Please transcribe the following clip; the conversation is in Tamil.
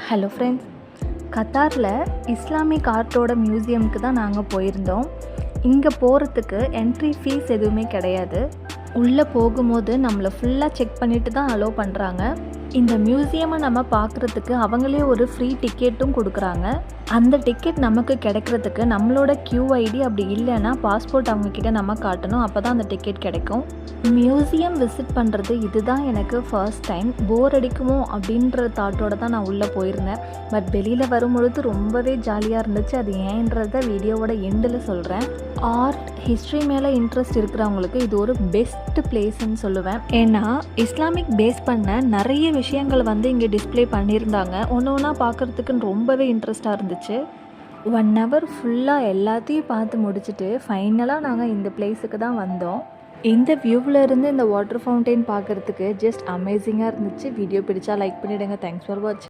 ஹலோ ஃப்ரெண்ட்ஸ், கத்தாரில் இஸ்லாமிக் ஆர்ட்டோட மியூசியமுக்கு தான் நாங்கள் போயிருந்தோம். இங்கே போகிறதுக்கு என்ட்ரி ஃபீஸ் எதுவுமே கிடையாது. உள்ளே போகும்போது நம்மளை ஃபுல்லாக செக் பண்ணிவிட்டு தான் அலோவ் பண்ணுறாங்க. இந்த மியூசியமை நம்ம பார்க்குறதுக்கு அவங்களே ஒரு ஃப்ரீ டிக்கெட்டும் கொடுக்குறாங்க. அந்த டிக்கெட் நமக்கு கிடைக்கிறதுக்கு நம்மளோட QID அப்படி இல்லைன்னா பாஸ்போர்ட் அவங்கக்கிட்ட நம்ம காட்டணும். அப்போ தான் அந்த டிக்கெட் கிடைக்கும். மியூசியம் விசிட் பண்ணுறது இதுதான் எனக்கு ஃபர்ஸ்ட் டைம். போர் அடிக்குமோ அப்படின்ற தாட்டோடு தான் நான் உள்ளே போயிருந்தேன். பட் வெளியில் வரும்பொழுது ரொம்பவே ஜாலியாக இருந்துச்சு. அது ஏன்றத வீடியோவோட எண்டில் சொல்கிறேன். ஆர்ட், ஹிஸ்ட்ரி மேலே இன்ட்ரெஸ்ட் இருக்கிறவங்களுக்கு இது ஒரு பெஸ்ட் பிளேஸ்ன்னு சொல்லுவேன். ஏன்னா இஸ்லாமிக் பேஸ் பண்ண நிறைய விஷயங்கள் இங்கே டிஸ்ப்ளே பண்ணியிருந்தாங்க. ஒன்று ஒன்றா பார்க்குறதுக்குன்னு ரொம்பவே இன்ட்ரெஸ்டாக இருந்துச்சு. 1 hour ஃபுல்லாக எல்லாத்தையும் பார்த்து முடிச்சுட்டு ஃபைனலாக நாங்கள் இந்த பிளேஸுக்கு தான் வந்தோம். இந்த வியூவில் இருந்து இந்த வாட்டர் ஃபவுண்டைன் பார்க்குறதுக்கு ஜஸ்ட் அமேசிங்காக இருந்துச்சு. வீடியோ பிடிச்சா லைக் பண்ணிவிடுங்க. தேங்க்ஸ் ஃபார் வாட்சிங்.